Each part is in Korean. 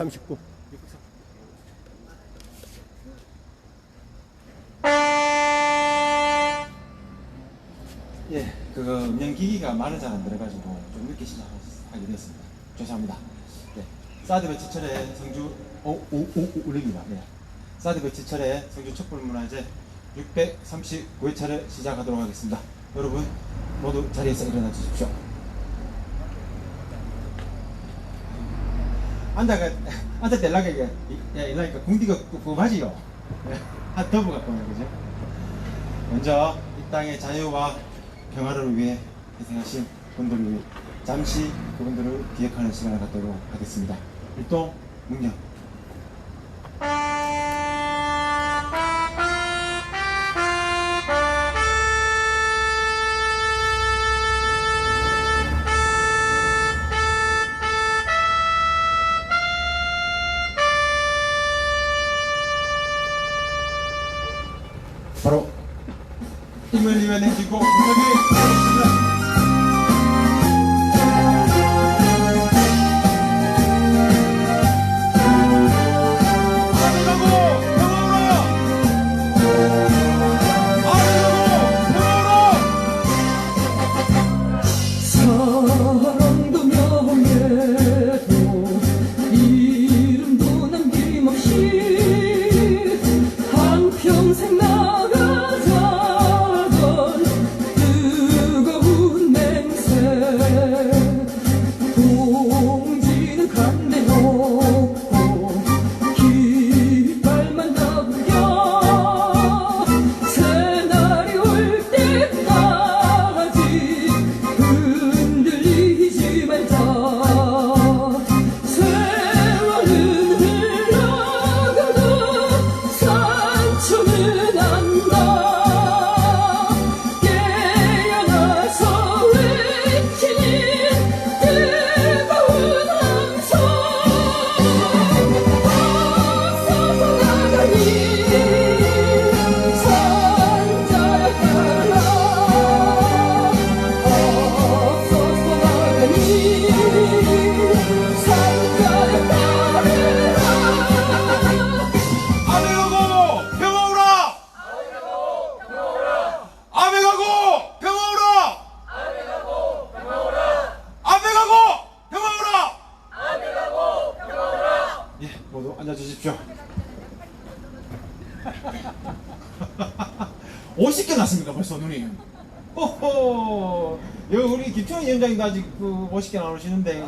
639. 예, 그거 운영기기가 말을 잘 안 들어가지고 좀 늦게 시작하게 됐습니다. 죄송합니다. 네, 사드 배치철의 성주 올립니다. 네. 사드 배치철의 성주 촛불문화제 639회차를 시작하도록 하겠습니다. 여러분 모두 자리에서 일어나 주십시오. 앉아달라고 이러니까 궁디가 꿉꿉하지요. 한 더블 갖고 오는 거죠. 먼저 이 땅의 자유와 평화를 위해 희생하신 분들을 위해 잠시 그분들을 기억하는 시간을 갖도록 하겠습니다. 일동 묵념. 바로 힘을 입에 내키고 무더기 하겠습니다. 사랑도 명예도 이름도 남김없이 한평생 나가자던 뜨거운 맹세 동지는 간대놓고 깃발만 잡으려 새날이 올 때까지 흔들리지 말자. 세월은 흘러가도 상처는 안다. 깨어나서 외치는 뜨거운 함성. 앞서서 나가니 산자야 따라. 앞서서 나가니 산자야 따르라. 아베 가고 평화 오라! 아베 가고 평화 오라! 아베 가고 평화 오라! 예, 모두 앉아 주십시오. 50개 났습니까 벌써 누님? 호호, 여기 우리 김충희 위원장님도 아직 그 50개 나오시는데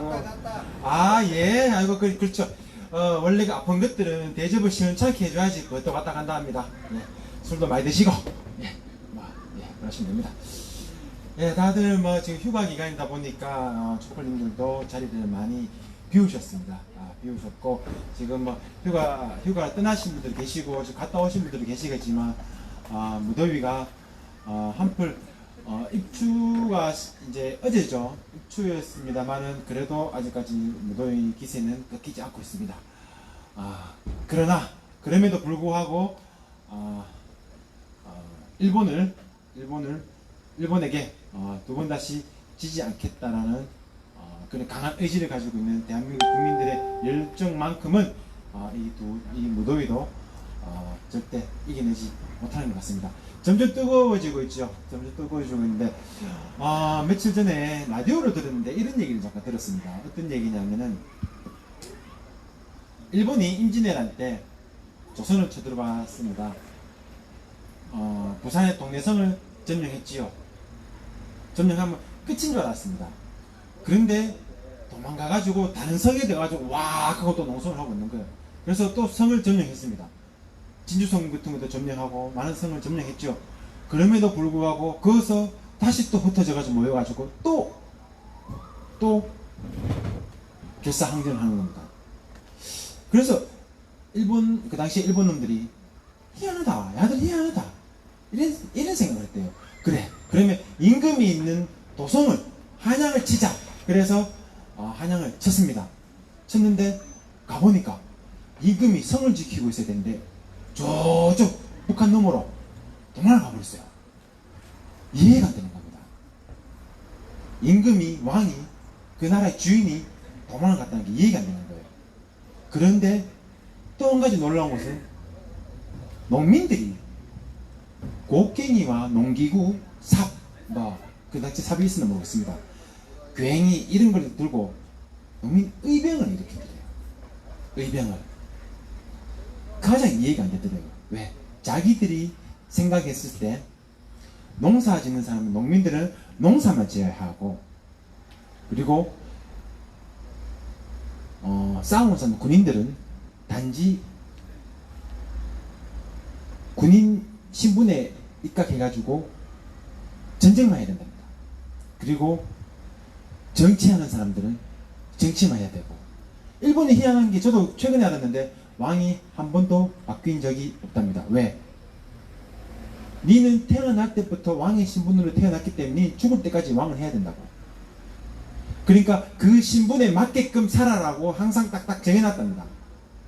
아, 예, 아이고 그렇죠. 원래 그 아픈 것들은 대접을 시원찮게 해줘야지 그것도 왔다 간다 합니다. 예, 술도 많이 드시고 그러시면 됩니다. 예, 다들 뭐 지금 휴가 기간이다 보니까 촛불님들도 자리를 많이 비우셨습니다. 비우셨고 지금 뭐 휴가 떠나신 분들 계시고 지금 갔다 오신 분들도 계시겠지만 무더위가 한풀 입추가 이제 어제죠. 입추였습니다만은 그래도 아직까지 무더위 기세는 꺾이지 않고 있습니다. 그러나 그럼에도 불구하고 일본에게 두 번 다시 지지 않겠다라는 그런 강한 의지를 가지고 있는 대한민국 국민들의 열정만큼은 이 무더위도 절대 이겨내지 못하는 것 같습니다. 점점 뜨거워지고 있죠. 점점 뜨거워지고 있는데 며칠 전에 라디오를 들었는데 이런 얘기를 잠깐 들었습니다. 어떤 얘기냐면은 일본이 임진왜란 때 조선을 쳐들어왔습니다. 부산의 동래성을 점령했지요. 점령하면 끝인 줄 알았습니다. 그런데 도망가가지고 다른 성에 돼가지고 와 그것도 농성을 하고 있는 거예요. 그래서 또 성을 점령했습니다. 진주성 같은 것도 점령하고 많은 성을 점령했죠. 그럼에도 불구하고 거기서 다시 또 흩어져가지고 모여가지고 또 결사항전을 하는 겁니다. 그래서 그 당시에 일본 놈들이 희한하다, 야들 희한하다 이런 생각을 했대요. 그래, 그러면 임금이 있는 도성을 한양을 치자. 그래서 한양을 쳤습니다. 쳤는데 가보니까 임금이 성을 지키고 있어야 되는데 저쪽 북한 너머로 도망을 가버렸어요. 이해가 안 되는 겁니다. 임금이 왕이 그 나라의 주인이 도망을 갔다는 게 이해가 안 되는 거예요. 그런데 또 한 가지 놀라운 것은 농민들이 곡괭이와 농기구, 삽, 그 당시 삽이 있으면 모르겠습니다. 괜히 이런 걸 들고 농민 의병을 일으켰대요. 의병을. 가장 이해가 안 되더라고요. 왜? 자기들이 생각했을 때 농사 짓는 사람은 농민들은 농사만 지어야 하고, 그리고 싸움을 싸는 군인들은 단지 군인 신분에 입각해가지고 전쟁만 해야 된답니다. 그리고 정치하는 사람들은 정치만 해야 되고, 일본이 희한한 게 저도 최근에 알았는데 왕이 한 번도 바뀐 적이 없답니다. 왜? 니는 태어날 때부터 왕의 신분으로 태어났기 때문에 죽을 때까지 왕을 해야 된다고. 그러니까 그 신분에 맞게끔 살아라고 항상 딱딱 정해놨답니다.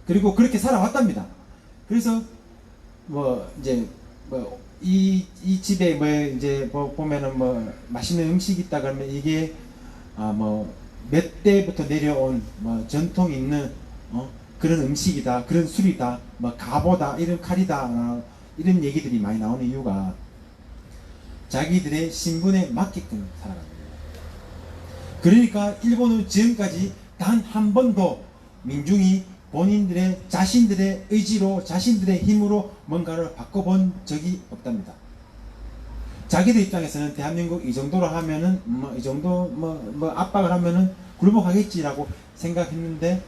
그리고 그렇게 살아왔답니다. 그래서 이 집에 이제 보면은 맛있는 음식이 있다 그러면 이게 몇 대부터 내려온 전통 있는 그런 음식이다, 그런 술이다, 가보다, 이런 칼이다, 이런 얘기들이 많이 나오는 이유가 자기들의 신분에 맞게끔 살아가는 거예요. 그러니까 일본은 지금까지 단 한 번도 민중이 본인들의 자신들의 의지로, 자신들의 힘으로 뭔가를 바꿔본 적이 없답니다. 자기들 입장에서는 대한민국 이 정도로 하면은 이 정도 압박을 하면은 굴복하겠지라고 생각했는데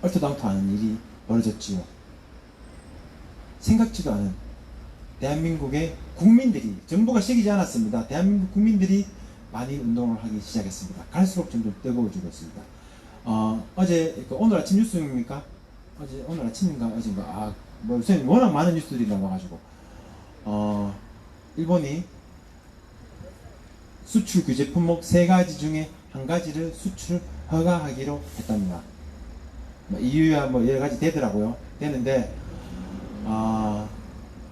얼토당토 않은 일이 벌어졌지요. 생각지도 않은 대한민국의 국민들이, 정부가 시키지 않았습니다. 대한민국 국민들이 많이 운동을 하기 시작했습니다. 갈수록 점점 뜨거워지고 있습니다. 어제 오늘 아침 뉴스입니까? 오늘 아침인가 어제인가 선생님 워낙 많은 뉴스들이 나와가지고 일본이 수출 규제 품목 3가지 중에 1가지를 수출 허가하기로 했답니다. 이유야 여러 가지 되더라고요. 되는데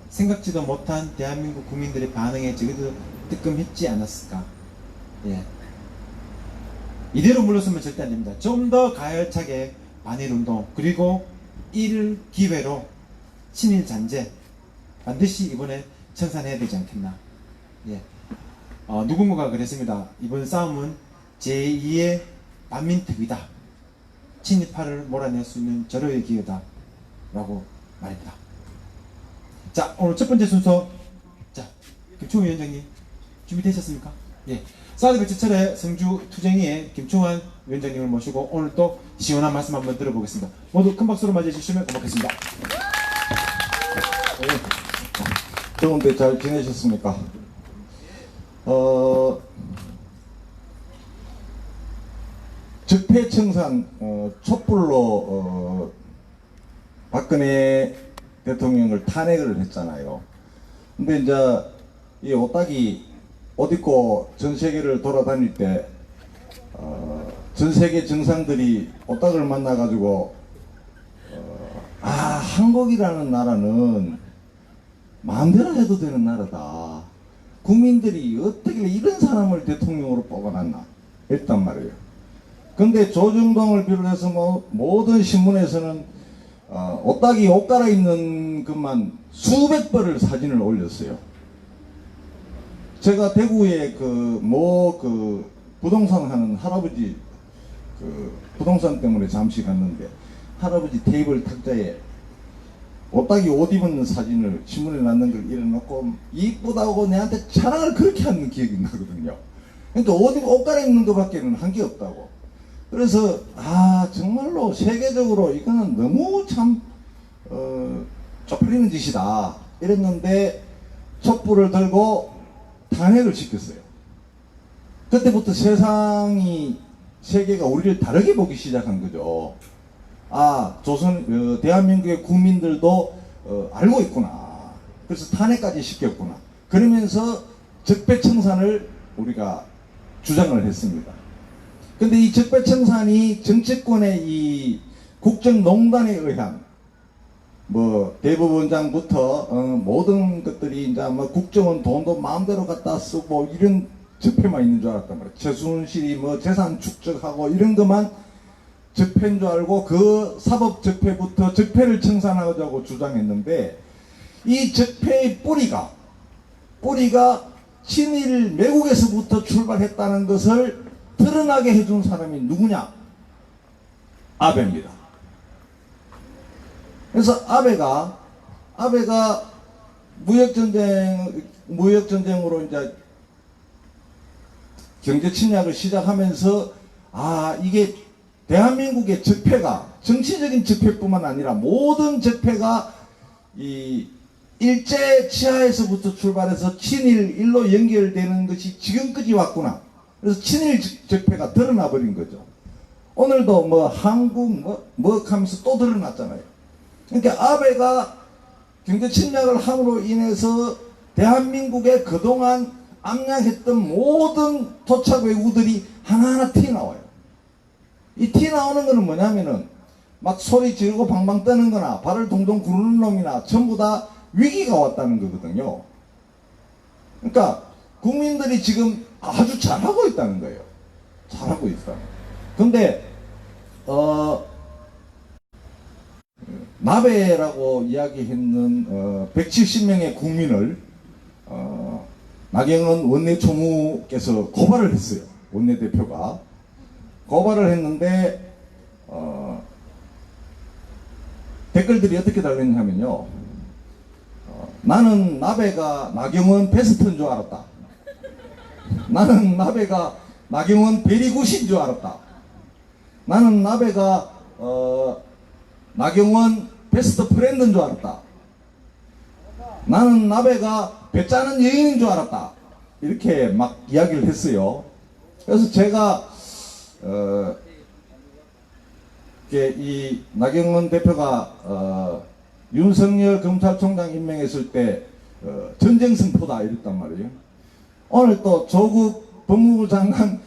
생각지도 못한 대한민국 국민들의 반응에 저희도 뜨끔했지 않았을까. 예. 이대로 물러서면 절대 안 됩니다. 좀 더 가열차게 반일운동, 그리고 이를 기회로 친일잔재 반드시 이번에 청산해야 되지 않겠나. 예. 누군가가 그랬습니다. 이번 싸움은 제2의 반민특위다. 친일파를 몰아낼 수 있는 절호의 기회다 라고 말입니다. 자, 오늘 첫 번째 순서, 자, 김충환 위원장님 준비되셨습니까? 예. 사드 배치철의 성주 투쟁이의 김충환 위원장님을 모시고 오늘 또 시원한 말씀 한번 들어보겠습니다. 모두 큰 박수로 맞이해 주시면 고맙겠습니다. 더운데 잘 지내셨습니까? 적폐청산 촛불로 박근혜 대통령을 탄핵을 했잖아요. 근데 이제 이 오딱이 옷 입고 전 세계를 돌아다닐 때 전 세계 정상들이 오딱을 만나가지고 한국이라는 나라는 마음대로 해도 되는 나라다. 국민들이 어떻게 이런 사람을 대통령으로 뽑아놨나 했단 말이에요. 근데 조중동을 비롯해서 모든 신문에서는 오딱이 옷 갈아입는 것만 수백 벌을 사진을 올렸어요. 제가 대구에 부동산 하는 할아버지 부동산 때문에 잠시 갔는데 할아버지 테이블 탁자에 오딱이 옷 입은 사진을 신문에 났는 걸 이래놓고 이쁘다고 내한테 자랑을 그렇게 하는 기억이 나거든요. 그러니까 옷 갈아입는 것밖에는 한 게 없다고. 그래서 정말로 세계적으로 이거는 너무 참 쪽팔리는 짓이다 이랬는데 촛불을 들고 탄핵을 시켰어요. 그때부터 세계가 우리를 다르게 보기 시작한 거죠. 대한민국의 국민들도 알고 있구나. 그래서 탄핵까지 시켰구나. 그러면서 적폐청산을 우리가 주장을 했습니다. 근데 이 적폐청산이 정치권의 이 국정농단에 의한 대법원장부터 모든 것들이 이제 국정원 돈도 마음대로 갖다 쓰고 이런 적폐만 있는 줄 알았단 말이에요. 최순실이 재산 축적하고 이런 것만 적폐인 줄 알고 그 사법 적폐부터 적폐를 청산하자고 주장했는데 이 적폐의 뿌리가 친일 매국에서부터 출발했다는 것을 드러나게 해준 사람이 누구냐? 아베입니다. 그래서 아베가 무역전쟁으로 이제 경제 침략을 시작하면서 이게 대한민국의 적폐가 정치적인 적폐뿐만 아니라 모든 적폐가 이 일제 치하에서부터 출발해서 친일 일로 연결되는 것이 지금까지 왔구나. 그래서 친일 적폐가 드러나 버린 거죠. 오늘도 뭐 한국 뭐 하면서 또 드러났잖아요. 그러니까 아베가 경제 침략을 함으로 인해서 대한민국에 그동안 암약했던 모든 토착 외국들이 하나하나 튀어나와요. 이 튀어나오는 거는 뭐냐면은 막 소리 지르고 방방 떠는 거나 발을 동동 구르는 놈이나 전부 다 위기가 왔다는 거거든요. 그러니까 국민들이 지금 아주 잘하고 있다는 거예요. 잘하고 있다. 근데 나베라고 이야기했는 170명의 국민을 나경원 원내초무께서 고발을 했어요. 원내대표가 고발을 했는데 댓글들이 어떻게 달렸냐면요. 나는 나베가 나경원 베스트인 줄 알았다. 나는 나베가 나경원 베리굿인 줄 알았다. 나는 나베가 나경원 베스트 프렌드인 줄 알았다. 나는 나베가 배 짜는 여인인 줄 알았다. 이렇게 막 이야기를 했어요. 그래서 제가 이 나경원 대표가 윤석열 검찰총장 임명했을 때 전쟁승포다 이랬단 말이에요. 오늘 또 조국 법무부 장관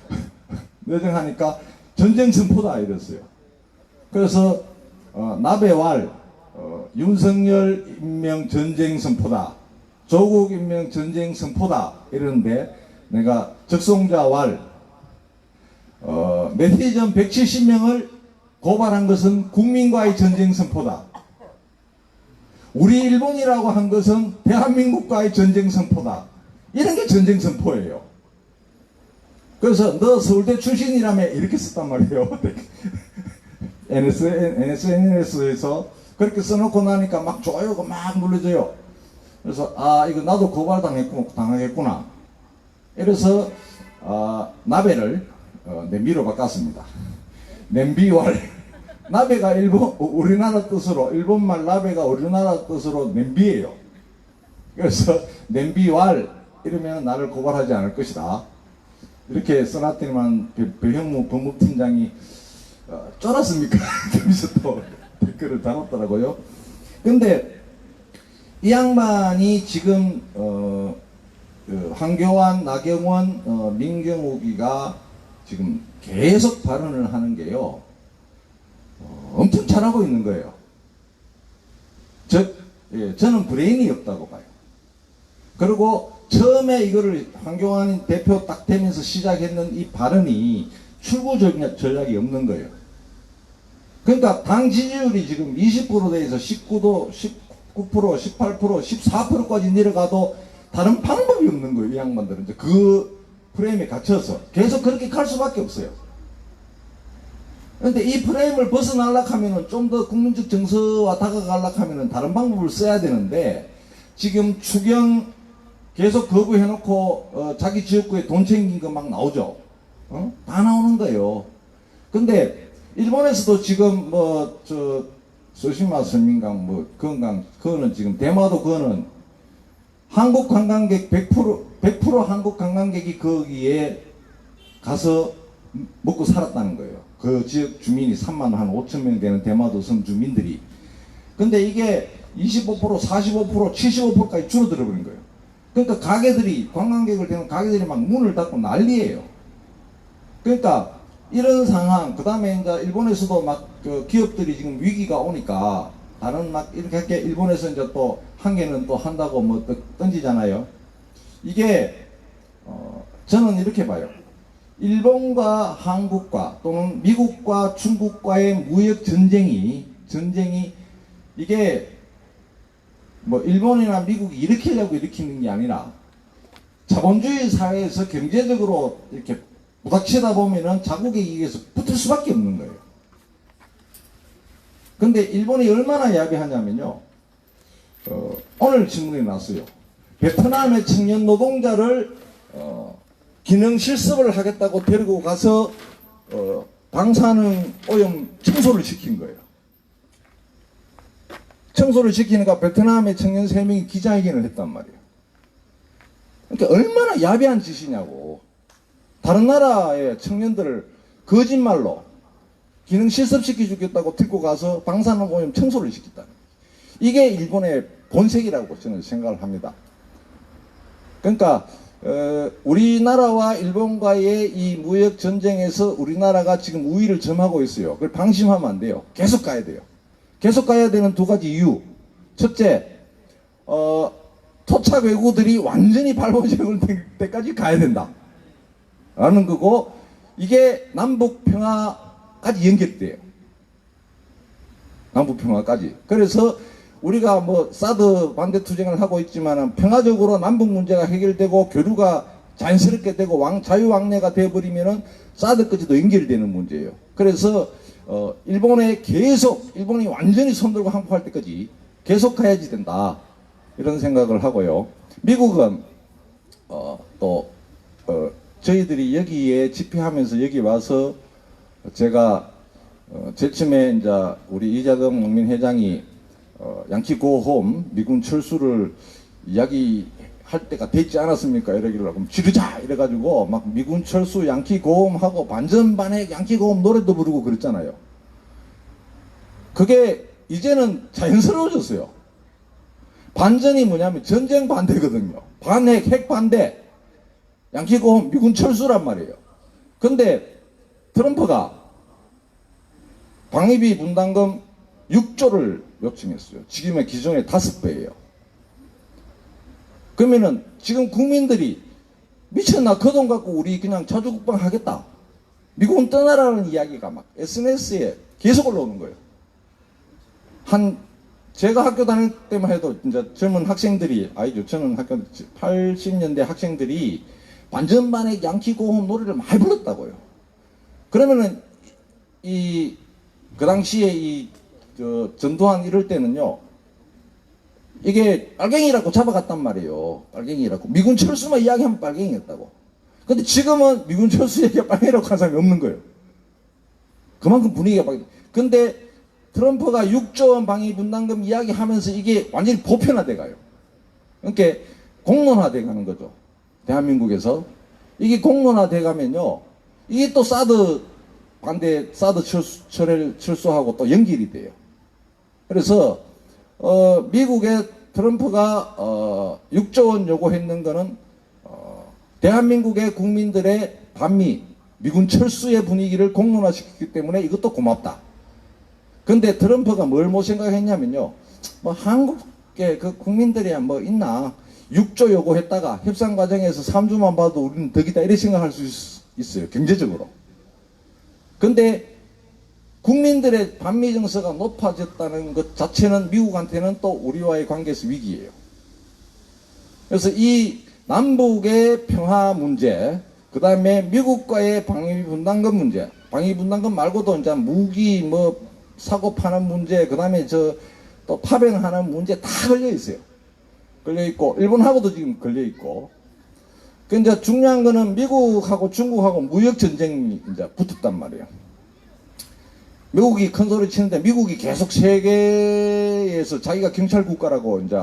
내정하니까 전쟁승포다 이랬어요. 그래서 나베왈 윤석열 임명 전쟁승포다, 조국 임명 전쟁승포다 이러는데 내가 적송자왈 네티즌 170명을 고발한 것은 국민과의 전쟁승포다. 우리 일본이라고 한 것은 대한민국과의 전쟁승포다. 이런 게 전쟁승포예요. 그래서 너 서울대 출신이라며 이렇게 썼단 말이에요. NSNS에서 그렇게 써놓고 나니까 막 좋아요가 막 눌러져요. 그래서 이거 나도 고발당하겠구나. 이래서 나베를 냄비로 바꿨습니다. 냄비왈. 나베가 우리나라 뜻으로, 일본말 나베가 우리나라 뜻으로 냄비예요. 그래서 냄비왈 이러면 나를 고발하지 않을 것이다. 이렇게 써놨더니만 배형무 법무팀장이 쫄았습니까? 그러면서 또 댓글을 달았더라고요. 근데 이 양반이 지금 황교안, 나경원, 민경욱이가 지금 계속 발언을 하는 게요. 엄청 잘하고 있는 거예요. 저는 브레인이 없다고 봐요. 그리고 처음에 이거를 황교안 대표 딱 되면서 시작했는 이 발언이 출구 전략이 없는 거예요. 그러니까 당 지지율이 지금 20%대에서 19%, 18%, 14%까지 내려가도 다른 방법이 없는 거예요. 이 양반들은 이제 그 프레임에 갇혀서 계속 그렇게 갈 수밖에 없어요. 그런데 이 프레임을 벗어나려고 하면은 좀 더 국민적 정서와 다가가려고 하면은 다른 방법을 써야 되는데 지금 추경 계속 거부해놓고 자기 지역구에 돈 챙긴 거 막 나오죠. 다 나오는 거예요. 근데 일본에서도 지금 소시마 선민강 그거는 지금 대마도 그거는 한국 관광객 100% 한국 관광객이 거기에 가서 먹고 살았다는 거예요. 그 지역 주민이 3만 한 5천 명 되는 대마도 섬 주민들이. 근데 이게 25%, 45%, 75%까지 줄어들어 버린 거예요. 그러니까 가게들이, 관광객을 대는 가게들이 막 문을 닫고 난리예요. 그러니까 이런 상황, 그 다음에 이제 일본에서도 막 기업들이 지금 위기가 오니까 다른 막 이렇게 할게 일본에서 이제 또 한 개는 또 한다고 뭐 던지잖아요. 이게 저는 이렇게 봐요. 일본과 한국과 또는 미국과 중국과의 무역 전쟁이 이게 뭐 일본이나 미국이 일으키려고 일으키는 게 아니라 자본주의 사회에서 경제적으로 이렇게 부닥치다 보면은 자국의 이익에서 붙을 수밖에 없는 거예요. 근데 일본이 얼마나 야비하냐면요. 오늘 신문에 났어요. 베트남의 청년 노동자를 기능 실습을 하겠다고 데리고 가서 방사능 오염 청소를 시킨 거예요. 청소를 시키니까 베트남의 청년 3명이 기자회견을 했단 말이에요. 그러니까 얼마나 야비한 짓이냐고. 다른 나라의 청년들을 거짓말로 기능 실습시켜 주겠다고 데리고 가서 방사능 오염 청소를 시켰다는 거예요. 이게 일본의 본색이라고 저는 생각을 합니다. 그러니까 우리나라와 일본과의 이 무역 전쟁에서 우리나라가 지금 우위를 점하고 있어요. 그걸 방심하면 안 돼요. 계속 가야 돼요. 계속 가야 되는 2가지 이유. 첫째, 토착 외구들이 완전히 발본적을 될 때까지 가야 된다. 라는 거고, 이게 남북 평화까지 연결돼요. 남북 평화까지. 그래서 우리가 뭐 사드 반대 투쟁을 하고 있지만은 평화적으로 남북 문제가 해결되고 교류가 자연스럽게 되고 자유왕래가 되어버리면은 사드까지도 연결되는 문제예요. 그래서 일본이 완전히 손들고 항복할 때까지 계속 가야지 된다. 이런 생각을 하고요. 미국은 저희들이 여기에 집회하면서 여기 와서 제가 제쯤에 이제 우리 이자동 농민회장이 양키 고홈 미군 철수를 이야기할 때가 됐지 않았습니까? 이러길래 그럼 지르자 이래가지고 막 미군 철수 양키 고홈 하고 반전반핵 양키 고홈 노래도 부르고 그랬잖아요. 그게 이제는 자연스러워졌어요. 반전이 뭐냐면 전쟁 반대거든요. 반핵 핵 반대 양키 고홈 미군 철수란 말이에요. 근데 트럼프가 방위비 분담금 6조를 요청했어요. 지금의 기존의 5배예요. 그러면은 지금 국민들이 미쳤나 그 돈 갖고 우리 그냥 자주국방 하겠다. 미국은 떠나라는 이야기가 막 SNS에 계속 올라오는 거예요. 제가 학교 다닐 때만 해도 이제 젊은 학생들이 저는 학교 80년대 학생들이 반전반의 양키 고홈 노래를 많이 불렀다고요. 그러면은 그 당시에 전두환 이럴 때는요, 이게 빨갱이라고 잡아갔단 말이에요. 빨갱이라고. 미군 철수만 이야기하면 빨갱이였다고. 근데 지금은 미군 철수 얘기가 빨갱이라고 하는 사람이 없는 거예요. 그만큼 분위기가 바뀌. 근데 트럼프가 6조 원 방위 분담금 이야기하면서 이게 완전히 보편화돼 가요. 그러니까 공론화돼 가는 거죠. 대한민국에서. 이게 공론화돼 가면요, 이게 또 사드 철수하고 또 연결이 돼요. 그래서 미국의 트럼프가 6조 원 요구했는 거는 대한민국의 국민들의 반미 미군 철수의 분위기를 공론화시켰기 때문에 이것도 고맙다. 근데 트럼프가 뭘 못 생각했냐면요, 뭐 한국의 그 국민들이야 뭐 있나 6조 요구했다가 협상 과정에서 3조만 봐도 우리는 덕이다 이렇게 생각할 수 있어요. 경제적으로. 근데 국민들의 반미 정서가 높아졌다는 것 자체는 미국한테는 또 우리와의 관계에서 위기예요. 그래서 이 남북의 평화 문제, 그 다음에 미국과의 방위 분담금 문제, 방위 분담금 말고도 이제 무기 뭐 사고 파는 문제, 그 다음에 또 파병하는 문제 다 걸려 있어요. 걸려 있고 일본하고도 지금 걸려 있고. 그 이제 중요한 거는 미국하고 중국하고 무역 전쟁이 이제 붙었단 말이에요. 미국이 큰 소리 치는데 미국이 계속 세계에서 자기가 경찰 국가라고 이제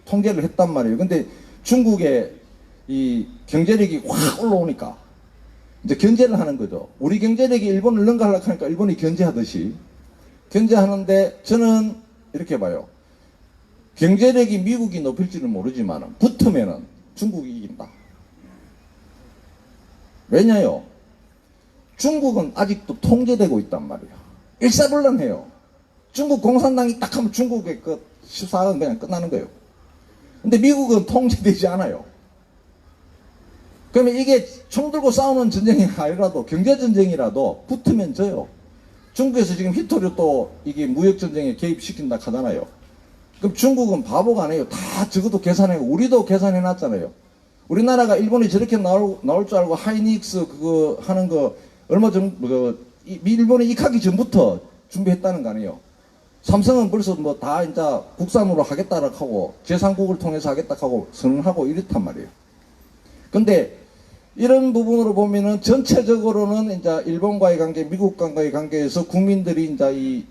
통제를 했단 말이에요. 근데 중국의 이 경제력이 확 올라오니까 이제 견제를 하는 거죠. 우리 경제력이 일본을 능가하려고 하니까 일본이 견제하듯이 견제하는데 저는 이렇게 봐요. 경제력이 미국이 높일지는 모르지만 붙으면은 중국이 이긴다. 왜냐요? 중국은 아직도 통제되고 있단 말이에요. 일사불란해요. 중국 공산당이 딱 하면 중국의 그 14은 그냥 끝나는 거예요. 근데 미국은 통제되지 않아요. 그러면 이게 총 들고 싸우는 전쟁이 아니라도 경제 전쟁이라도 붙으면 져요. 중국에서 지금 히토류 또 이게 무역 전쟁에 개입시킨다 하잖아요. 그럼 중국은 바보가 아니에요. 다 적어도 계산해. 우리도 계산해 놨잖아요. 우리나라가 일본이 저렇게 나올 줄 알고 하이닉스 그거 하는 거 얼마 전 일본에 입하기 전부터 준비했다는 거 아니에요. 삼성은 벌써 뭐 다 이제 국산으로 하겠다라고 하고 제3국을 통해서 하겠다 하고 선언하고 이렇단 말이에요. 근데 이런 부분으로 보면은 전체적으로는 이제 일본과의 관계, 미국과의 관계에서 국민들이 이제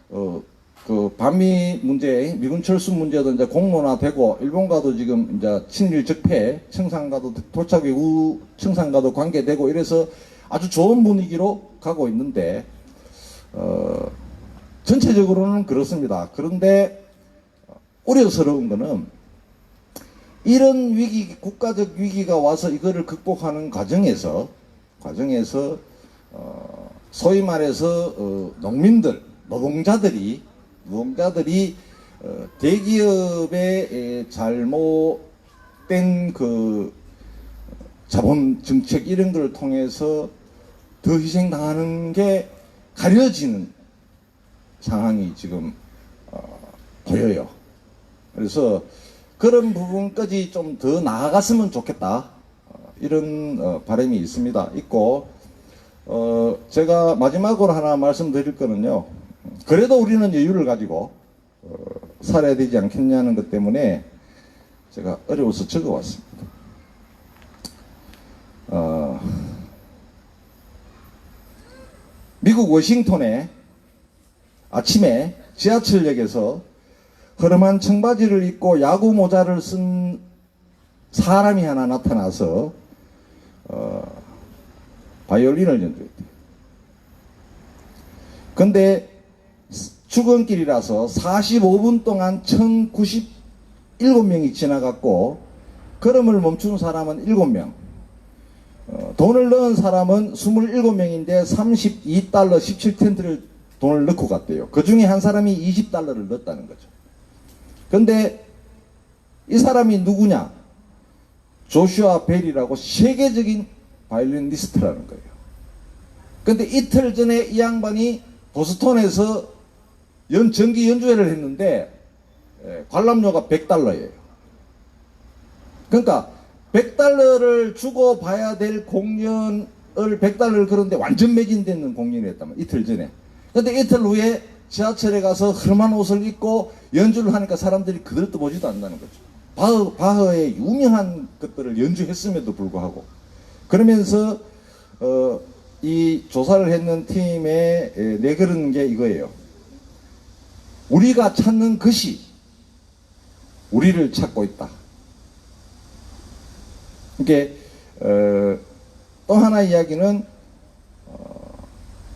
그 반미 문제, 미군 철수 문제도 이제 공론화되고 일본과도 지금 이제 친일 적폐, 청산과도 도착 이후 청산과도 관계되고 이래서 아주 좋은 분위기로 가고 있는데 전체적으로는 그렇습니다. 그런데 우려스러운 거는 이런 위기, 국가적 위기가 와서 이거를 극복하는 과정에서 소위 말해서 농민들, 노동자들이 대기업의 잘못된 그 자본 정책 이런 걸 통해서 더 희생당하는 게 가려지는 상황이 지금 보여요. 그래서 그런 부분까지 좀 더 나아갔으면 좋겠다. 이런 바람이 있고 제가 마지막으로 하나 말씀드릴 거는요. 그래도 우리는 여유를 가지고 살아야 되지 않겠냐는 것 때문에 제가 어려워서 적어왔습니다. 미국 워싱턴에 아침에 지하철역에서 허름한 청바지를 입고 야구 모자를 쓴 사람이 하나 나타나서 바이올린을 연주했대요. 근데 출근길이라서 45분 동안 1097명이 지나갔고 걸음을 멈춘 사람은 7명, 돈을 넣은 사람은 27명인데 32달러 17센트를 돈을 넣고 갔대요. 그 중에 한 사람이 20달러를 넣었다는 거죠. 근데 이 사람이 누구냐? 조슈아 벨이라고 세계적인 바이올리니스트라는 거예요. 근데 이틀 전에 이 양반이 보스턴에서 정기 연주회를 했는데 관람료가 100달러예요. 그러니까 100달러를 주고 봐야 될 공연을 100달러를 그런데 완전 매진되는 공연이었다면 이틀 전에. 근데 이틀 후에 지하철에 가서 흐름한 옷을 입고 연주를 하니까 사람들이 그들도 보지도 않는다는 거죠. 바흐의 유명한 것들을 연주했음에도 불구하고. 그러면서 이 조사를 했는 팀에 내걸은 게 이거예요. 우리가 찾는 것이 우리를 찾고 있다. 이게 또 하나 이야기는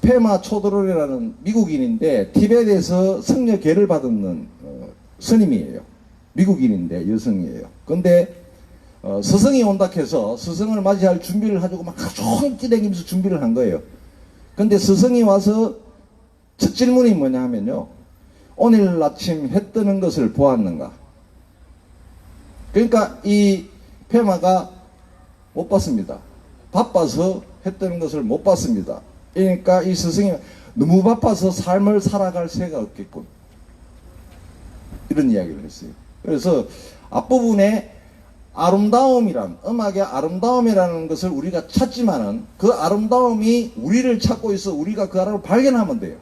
페마 초드롤이라는 미국인인데 티베트에서 성녀계를 받은 스님이에요. 미국인인데 여성이에요. 근데 스승이 온다 해서 스승을 맞이할 준비를 하고 막 종일 뛰다니면서 준비를 한 거예요. 근데 스승이 와서 첫 질문이 뭐냐 하면요. 오늘 아침 해 뜨는 것을 보았는가? 그러니까 이 페마가 못 봤습니다. 바빠서 해 뜨는 것을 못 봤습니다. 그러니까 이 스승이 너무 바빠서 삶을 살아갈 새가 없겠군. 이런 이야기를 했어요. 그래서 앞부분에 음악의 아름다움이라는 것을 우리가 찾지만은 그 아름다움이 우리를 찾고 있어 우리가 그 아름다움을 발견하면 돼요.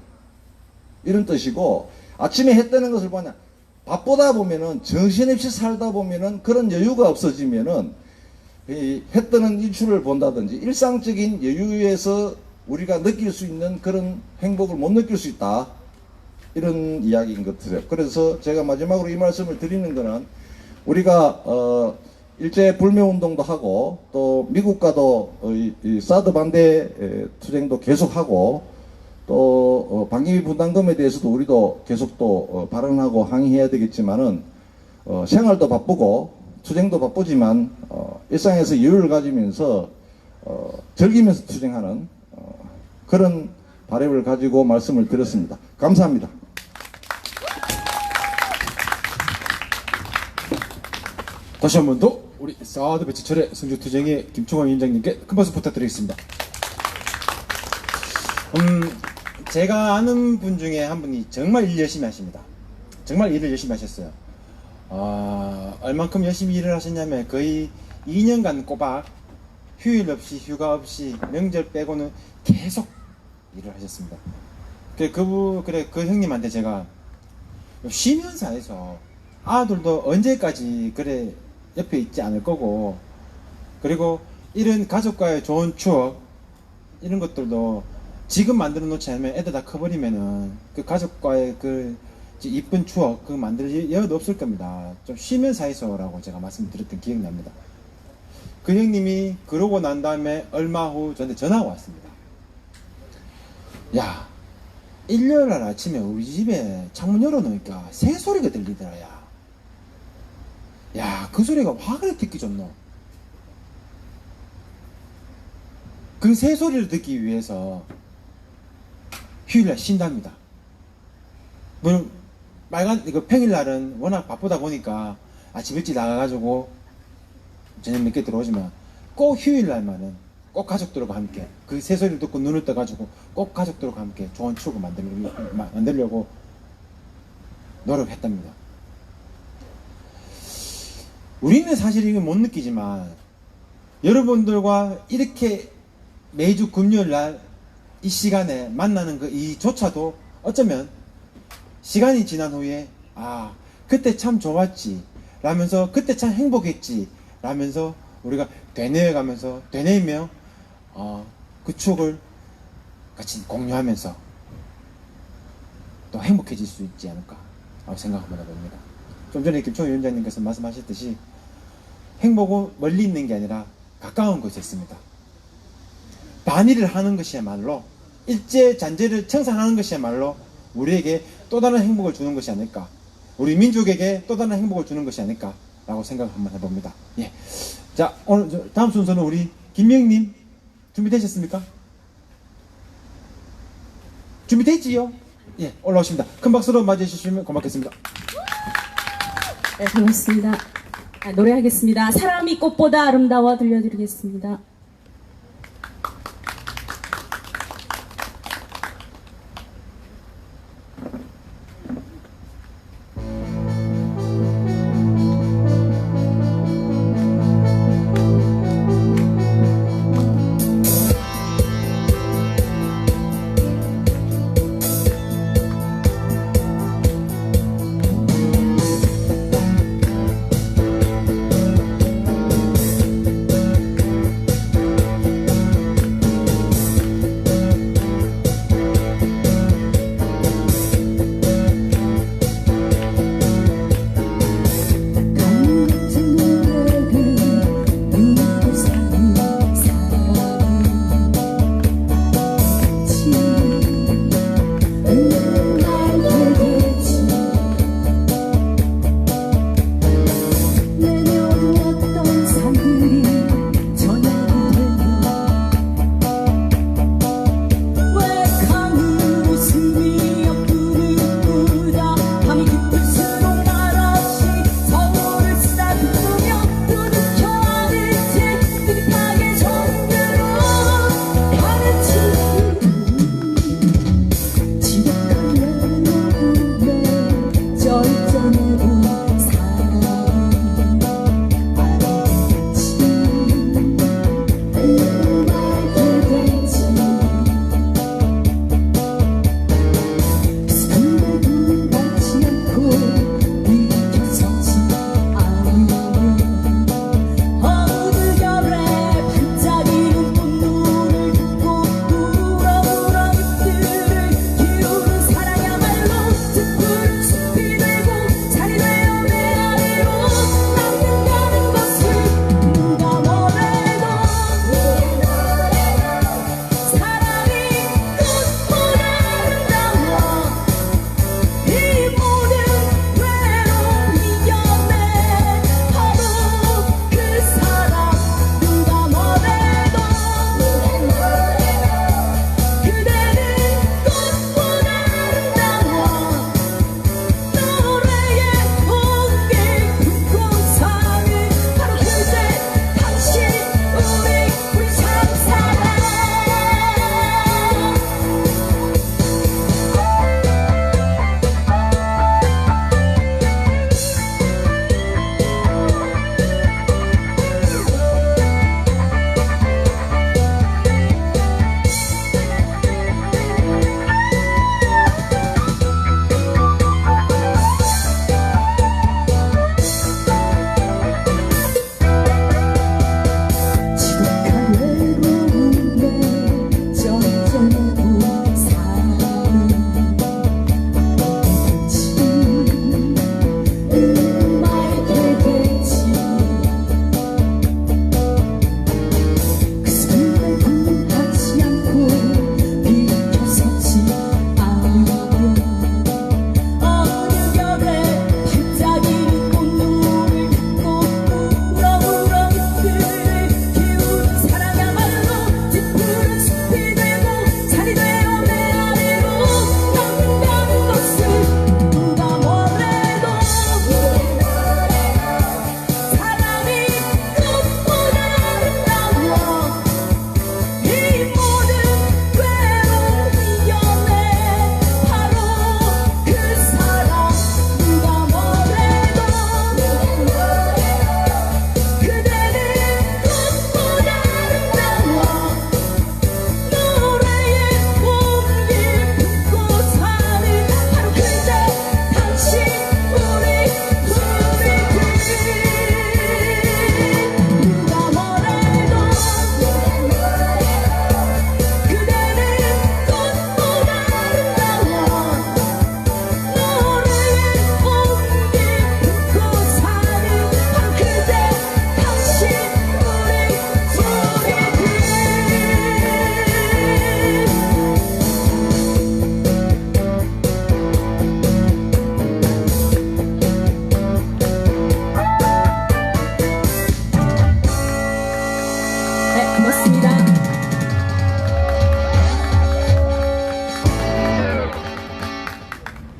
이런 뜻이고 아침에 해 뜨는 것을 보냐. 바쁘다 보면은 정신없이 살다 보면은 그런 여유가 없어지면은 이 해 뜨는 일출을 본다든지 일상적인 여유에서 우리가 느낄 수 있는 그런 행복을 못 느낄 수 있다. 이런 이야기인 것 같아요. 그래서 제가 마지막으로 이 말씀을 드리는 거는 우리가 일제 불매운동도 하고 또 미국과도 이 사드 반대 투쟁도 계속하고 또 방위비 분담금에 대해서도 우리도 계속 또 발언하고 항의해야 되겠지만은 생활도 바쁘고 투쟁도 바쁘지만 일상에서 여유를 가지면서 즐기면서 투쟁하는 그런 바람을 가지고 말씀을 드렸습니다. 감사합니다. 다시 한 번 더 우리 사드 배치철의 성주투쟁의 김총환 위원장님께 큰 박수 부탁드리겠습니다. 제가 아는 분 중에 한 분이 정말 일 열심히 하십니다. 정말 일을 열심히 하셨어요. 얼만큼 열심히 일을 하셨냐면 거의 2년간 꼬박 휴일 없이 휴가 없이 명절 빼고는 계속 일을 하셨습니다. 그 형님한테 제가 쉬면서 해서 아들도 언제까지 그래 옆에 있지 않을 거고, 그리고 이런 가족과의 좋은 추억 이런 것들도 지금 만들어 놓지 않으면 애들 다 커버리면은 그 가족과의 그 이쁜 추억 그거 만들 여도 없을 겁니다. 좀 쉬면서 해서라고 제가 말씀드렸던 기억이 납니다. 그 형님이 그러고 난 다음에 얼마 후 저한테 전화가 왔습니다. 야, 일요일날 아침에 우리 집에 창문 열어놓으니까 새소리가 들리더라. 야, 그 소리가 와 그래 듣기 좋노. 그 새소리를 듣기 위해서 휴일날 쉰답니다. 물론 이거 평일날은 워낙 바쁘다 보니까 아침 일찍 나가가지고 저녁 늦게 들어오지만 꼭 휴일날만은 꼭 가족들과 함께 그 새소리를 듣고 눈을 떠가지고 꼭 가족들과 함께 좋은 추억을 만들려고 노력했답니다. 우리는 사실 이거 못 느끼지만 여러분들과 이렇게 매주 금요일날 이 시간에 만나는 이조차도 어쩌면 시간이 지난 후에 그때 참 좋았지 라면서 그때 참 행복했지 라면서 우리가 되뇌며 그 추억을 같이 공유하면서 또 행복해질 수 있지 않을까 생각합니다. 좀 전에 김총희 위원장님께서 말씀하셨듯이 행복은 멀리 있는 게 아니라 가까운 곳에 있습니다. 반일을 하는 것이야말로 일제 잔재를 청산하는 것이야말로 우리에게 또 다른 행복을 주는 것이 아닐까, 우리 민족에게 또 다른 행복을 주는 것이 아닐까 라고 생각을 한번 해봅니다. 예. 자, 오늘 다음 순서는 우리 김명님 준비되셨습니까? 준비됐지요? 예, 올라오십니다. 큰 박수로 맞이해 주시면 고맙겠습니다. 네, 반갑습니다. 노래하겠습니다. 사람이 꽃보다 아름다워 들려드리겠습니다.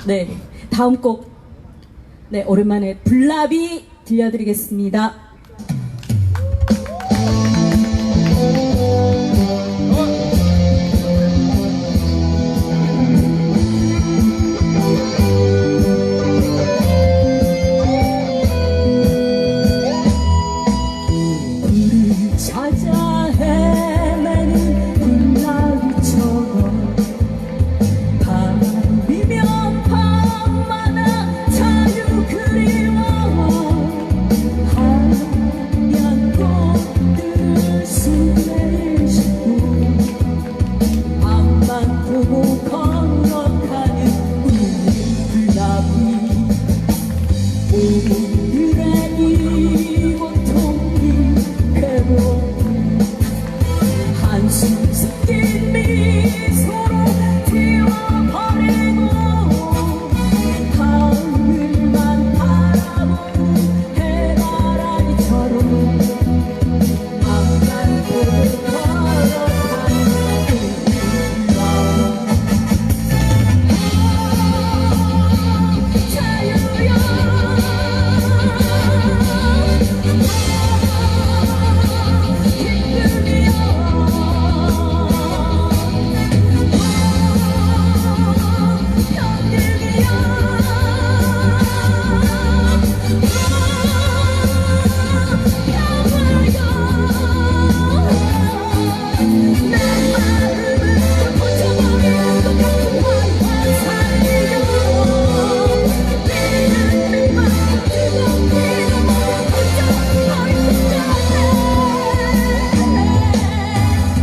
네, 다음 곡, 네, 오랜만에 불나비 들려드리겠습니다. 불을 찾아 헤매는 불나비처럼 밤이면 밤마다 자유 그리워 하얀 꽃들을 숨에 싣고 앞만 보고 걸어가는 우리 불나비 오늘의 이 고통이 괴로움 한숨 섞인 미소로 튀어버리고 하늘만 바라보는 해바라기처럼 앞만 보고 걸어가는 우리 자유여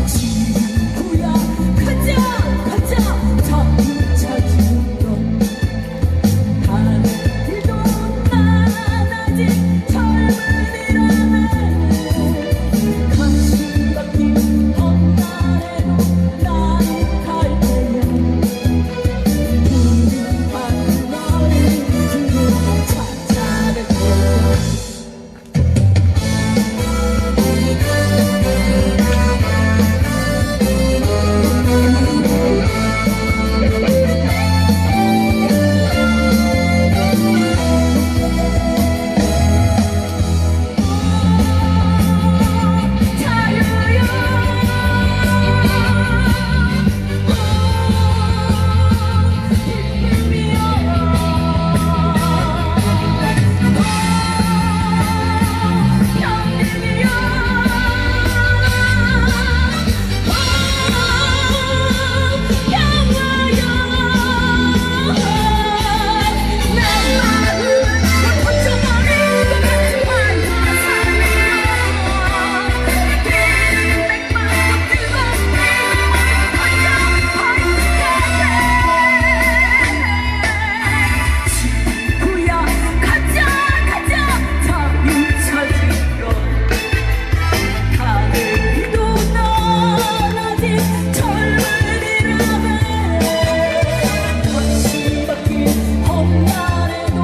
지구야 가자 가자 자유 찾으러 하늘도 난 아직 젊은이라네 가슴 박힌 헛날에도 나는 갈 거야 푸른 하늘 너를 찾아갈 거야 자유여 지구야 가자 가자 자유 찾으러 하늘도 난 아직 젊은이라네 가슴 박힌 헛날에도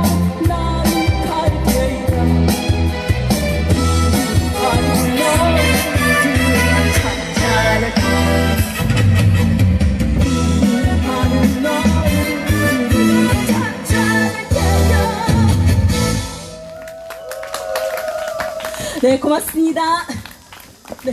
나는 갈 테야 하늘 너를 찾아갈 거야 하늘 너를 찾아갈 테야. 네, 고맙습니다. 네.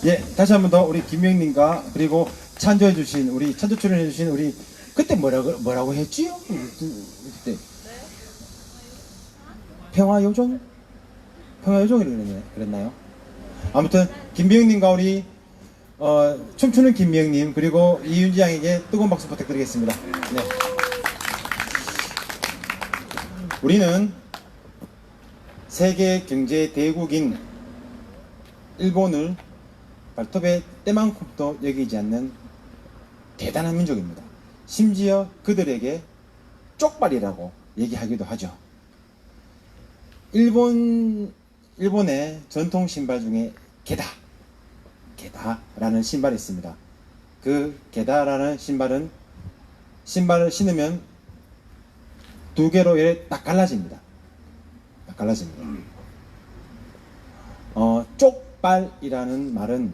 예, 다시 한 번 더 우리 김명님과 그리고 찬조해주신 우리 찬조 출연해주신 우리 그때 뭐라고 했지요? 그때 평화요정? 평화요정이라고 그랬나요? 아무튼 김미영님과 우리 춤추는 김미영님 그리고 이윤지 양에게 뜨거운 박수 부탁드리겠습니다. 네. 우리는 세계 경제 대국인 일본을 발톱의 때만큼도 여기지 않는 대단한 민족입니다. 심지어 그들에게 쪽발이라고 얘기하기도 하죠. 일본의 전통 신발 중에 게다라는 신발이 있습니다. 그 게다라는 신발은 신발을 신으면 두 개로 이렇게 딱 갈라집니다. 딱 갈라집니다. 쪽발이라는 말은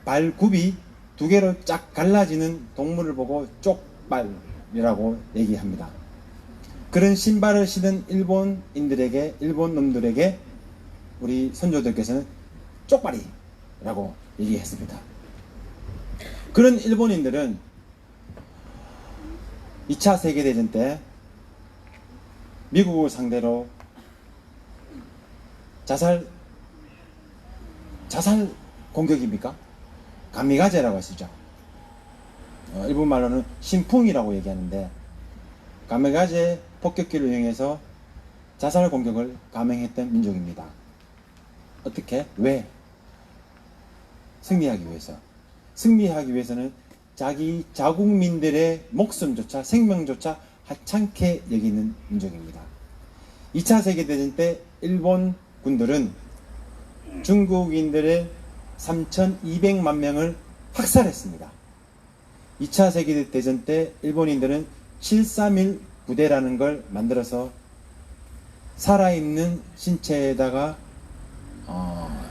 발굽이 두 개로 쫙 갈라지는 동물을 보고 쪽발이라고 얘기합니다. 그런 신발을 신은 일본 놈들에게 우리 선조들께서는 쪽발이라고 얘기했습니다. 그런 일본인들은 2차 세계대전 때 미국을 상대로 자살 공격입니까? 가미가제라고 하시죠. 일본 말로는 신풍이라고 얘기하는데, 가미가제 폭격기를 이용해서 자살 공격을 감행했던 민족입니다. 어떻게? 왜? 승리하기 위해서. 승리하기 위해서는 자기 자국민들의 목숨조차, 생명조차 하찮게 여기는 민족입니다. 2차 세계대전 때 일본 군들은 중국인들의 3,200만 명을 학살했습니다. 2차 세계대전 때 일본인들은 731 부대라는 걸 만들어서 살아있는 신체에다가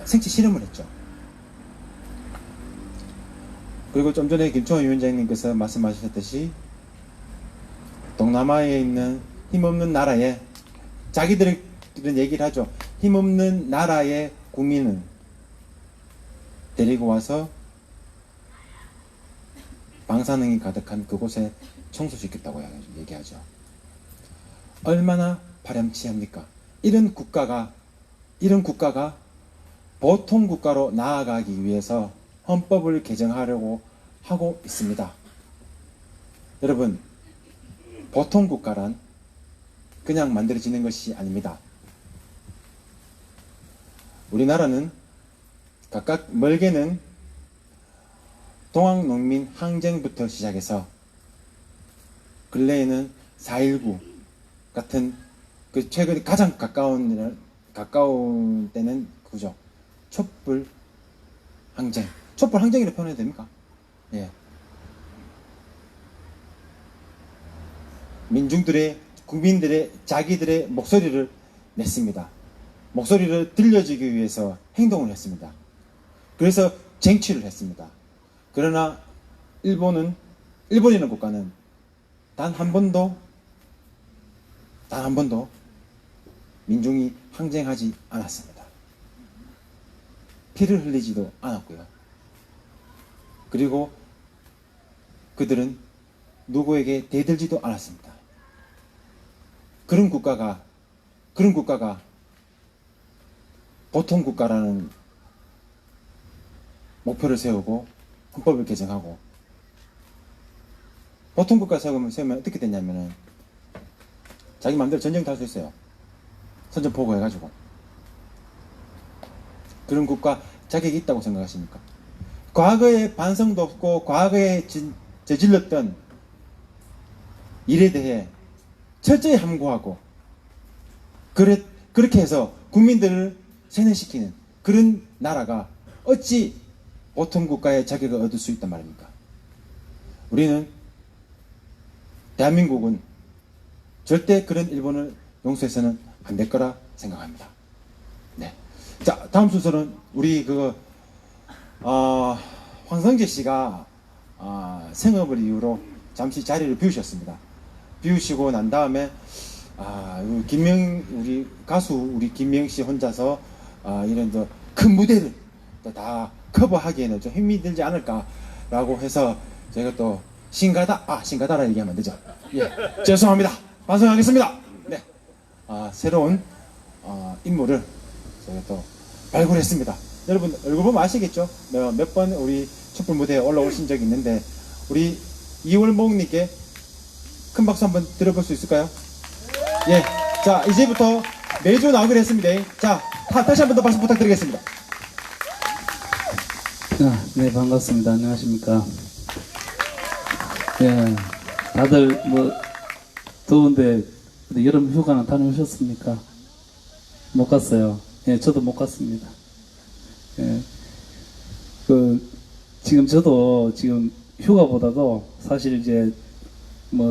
생체 실험을 했죠. 그리고 좀 전에 김총호 위원장님께서 말씀하셨듯이 동남아에 있는 힘없는 나라에, 자기들은 얘기를 하죠. 힘없는 나라의 국민은 데리고 와서 방사능이 가득한 그곳에 청소시켰다고 얘기하죠. 얼마나 파렴치합니까? 이런 국가가 보통 국가로 나아가기 위해서 헌법을 개정하려고 하고 있습니다. 여러분, 보통 국가란 그냥 만들어지는 것이 아닙니다. 우리나라는 각각 멀게는 동학농민 항쟁부터 시작해서 근래에는 4.19 같은 그 최근 가장 가까운 때는 그죠. 촛불 항쟁. 촛불 항쟁이라고 표현해도 됩니까? 예. 국민들의 자기들의 목소리를 냈습니다. 목소리를 들려주기 위해서 행동을 했습니다. 그래서 쟁취를 했습니다. 그러나 일본이라는 국가는 단 한 번도 민중이 항쟁하지 않았습니다. 피를 흘리지도 않았고요. 그리고 그들은 누구에게 대들지도 않았습니다. 그런 국가가 보통 국가라는 목표를 세우고 헌법을 개정하고, 보통 국가 세우면 어떻게 됐냐면은 자기 마음대로 전쟁도 할 수 있어요. 선전포고 해가지고. 그런 국가 자격이 있다고 생각하십니까? 과거에 반성도 없고 과거에 저질렀던 일에 대해 철저히 함구하고 그렇게 해서 국민들을 세뇌시키는 그런 나라가 어찌 보통 국가의 자격을 얻을 수 있단 말입니까? 대한민국은 절대 그런 일본을 용서해서는 안 될 거라 생각합니다. 네. 자, 다음 순서는 우리 황성재 씨가 생업을 이유로 잠시 자리를 비우셨습니다. 비우시고 난 다음에 우리 가수 김명 씨 혼자서 이런 큰 무대를 다 커버하기에는 좀 힘이 들지 않을까라고 해서 저희가 또 신가다라 얘기하면 안 되죠. 예, 죄송합니다. 반성하겠습니다. 네, 새로운 인물을 저희가 또 발굴했습니다. 여러분 얼굴 보면 아시겠죠? 몇 번 우리 촛불 무대에 올라오신 적이 있는데 우리 이월목님께 큰 박수 한번 들어볼 수 있을까요? 예, 자 이제부터 매주 나오기로 했습니다. 자, 다시 한번 더 박수 부탁드리겠습니다. 네, 반갑습니다. 안녕하십니까. 예, 다들 더운데 여름 휴가는 다녀오셨습니까? 못 갔어요. 예, 저도 못 갔습니다. 예, 저도 지금 휴가보다도 사실 이제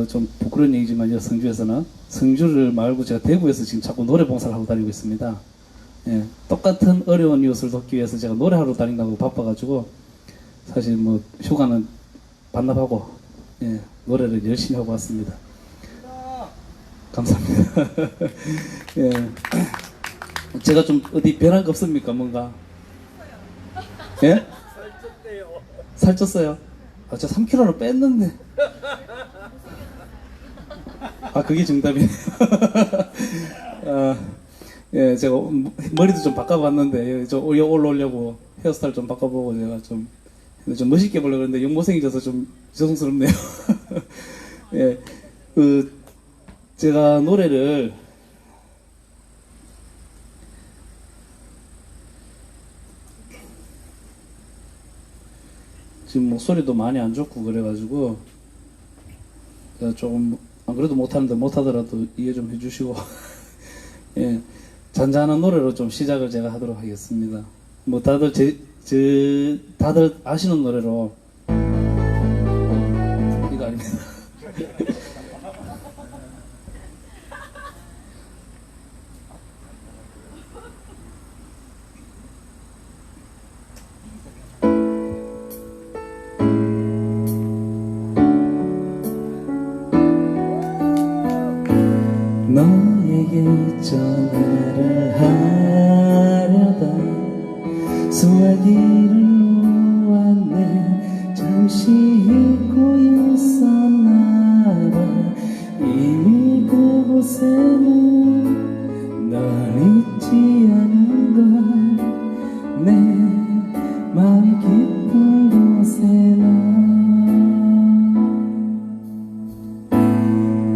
좀 부끄러운 얘기지만 성주에서는 성주를 말고 제가 대구에서 지금 자꾸 노래 봉사를 하고 다니고 있습니다. 예, 똑같은 어려운 이웃을 돕기 위해서 제가 노래하러 다닌다고 바빠가지고 사실 뭐 휴가는 반납하고 예, 노래를 열심히 하고 왔습니다. 감사합니다. 예. 제가 좀 어디 변한 거 없습니까? 뭔가? 예? 살쪘어요. 아, 저 3kg를 뺐는데. 아, 그게 정답이네요. 아, 예, 제가 머리도 좀 바꿔봤는데, 예, 저 올라오려고 헤어스타일 좀 바꿔보고 제가 좀 멋있게 보려고 했는데, 욕못생겨서 좀 죄송스럽네요. 예, 제가 노래를 지금 목소리도 많이 안 좋고 그래가지고 제가 조금 안 그래도 못하는데 못하더라도 이해 좀 해주시고 예, 잔잔한 노래로 좀 시작을 제가 하도록 하겠습니다. 뭐 다들 다들 아시는 노래로 이거 아닙니다. 너에게 전화를 하려다 수화기를 놓았네. 잠시 잊고 있었나봐. 이미 그곳에는 널 잊지 않은 걸. 내 마음 깊은 곳에 넌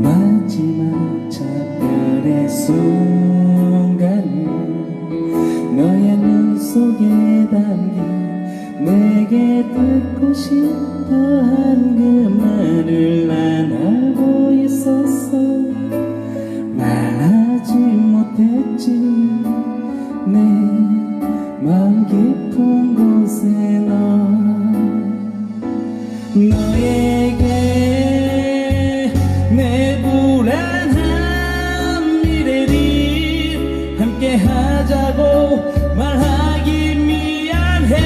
마지막 작별의 순간을 너의 눈 속에 담긴 내게 듣고 싶어 한 그 말을 난 알고 있었어. 말하지 못했지. 내 마음 깊은 곳에 너에게 내 불안한 미래를 함께 하자고 말하기 미안했기에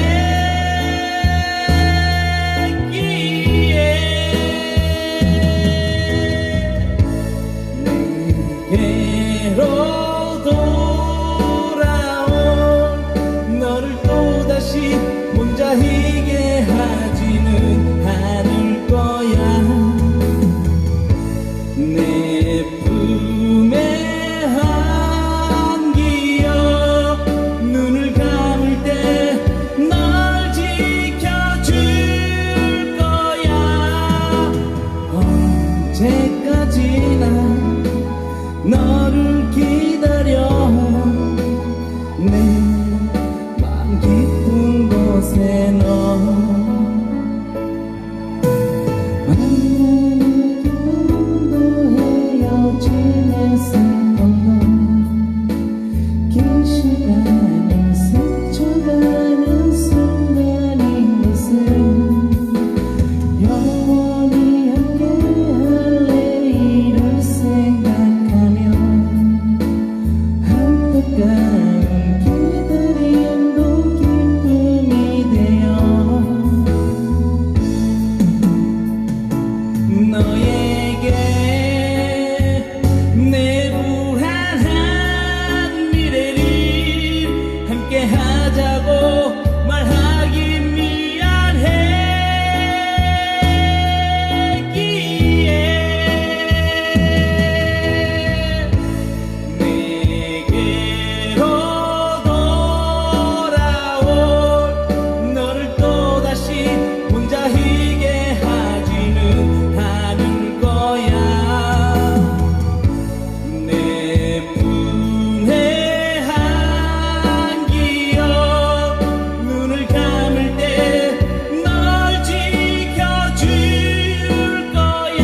내게로 돌아온 너를 또다시 혼자이게 하지는 않을 거야. 내 품에 안기어 눈을 감을 때 널 지켜줄 거야. 언제까지나 너를 기다려. 내 마음 깊은 곳에 너 만나는 기분도 헤어짐에서 긴 시간을 스쳐가는 순간인 것을 영원히 함께할래. 이를 생각하면 안타까운 기다림도 기쁨이 되어 너에게 내 불안한 미래를 함께 하자고 말하기 미안했기에 내게로 돌아온 너를 또다시 혼자이게 하지는 않을 거야. 내 품에 안기어 눈을 감을 때 널 지켜줄 거야.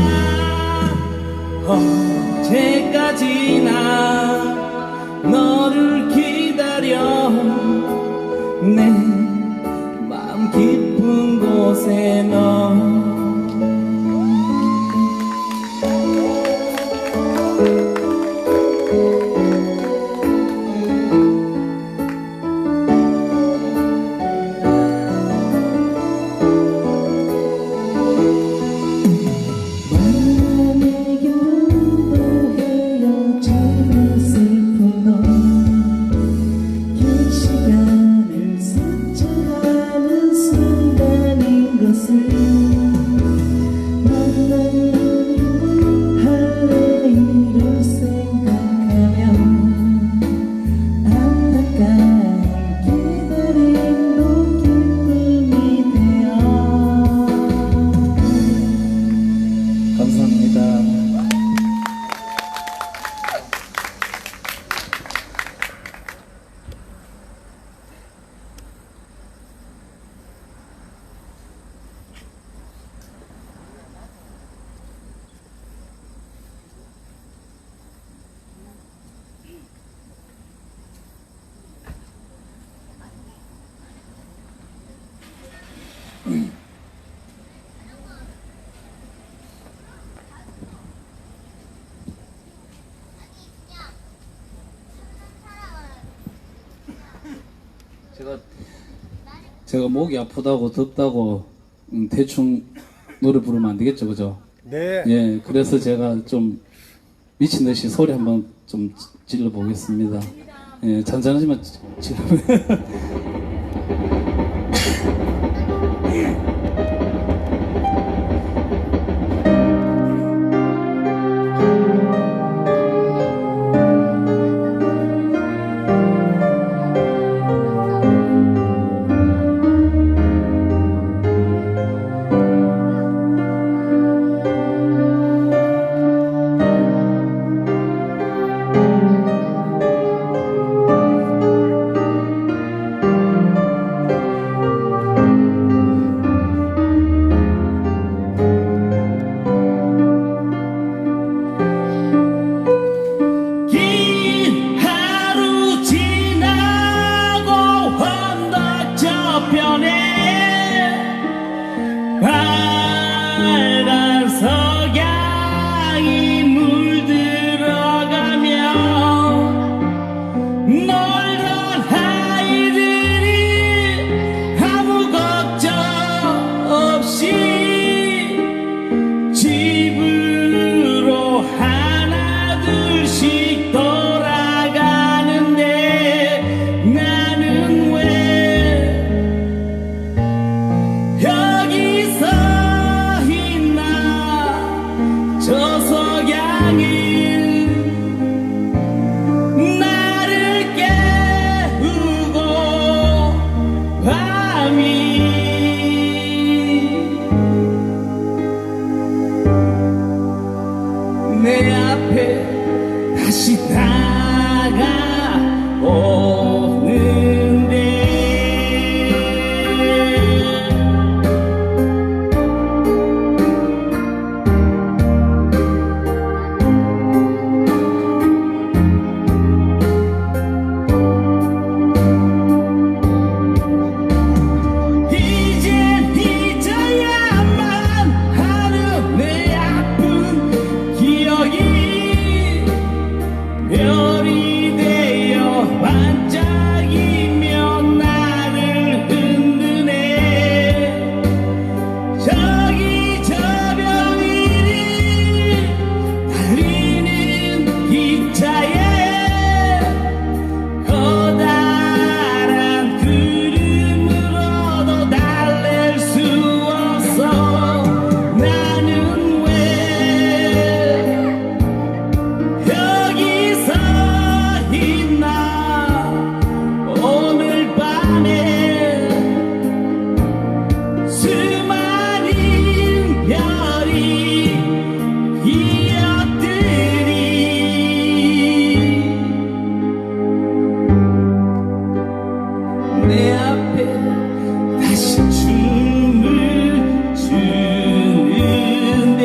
언제까지나 너를 기다려. 내 마음 깊은 곳에 너 제가 목이 아프다고 덥다고 대충 노래 부르면 안 되겠죠, 그죠? 네. 예, 그래서 제가 좀 미친 듯이 소리 한번 좀 질러 보겠습니다. 예, 잔잔하지만 질러. 긴 하루 지나고 언덕 저편에 빨간 석양이 물들어가며 놀던 아이들이 아무 걱정 없이 집으로 하나둘씩 돌아가는데 나는 왜 여기서 있나. 저 석양이 나를 깨우고 밤이 내 앞에 다시 다가오는데 이젠 잊어야만 하는 내 아픈 기억이 별이 되어 반짝이며 나를 흔드네. 저기 저별 위를 달리는 기차에 커다란 구름으로도 달랠 수 없어. 나는 왜 여기서 있나. 오늘 밤에 수많은 별이 기억들이 내 앞에 다시 춤을 추는데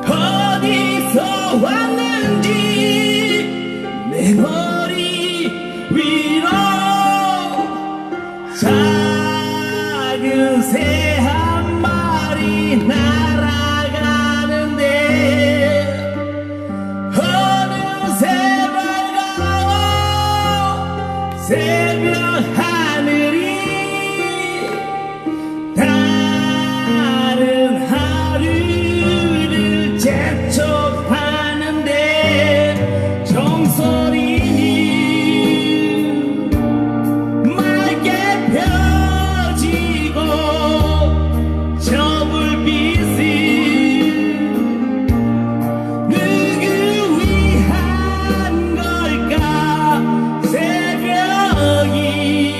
어디서 왔는지 내 머리 위로 작은 새 한 마리 날아가는데 어느새 밝아온 새벽 하늘이 다른 하루를 재촉하는데 종소리니 맑게 펴지고 저 불빛은 누구 위한 걸까. 새벽이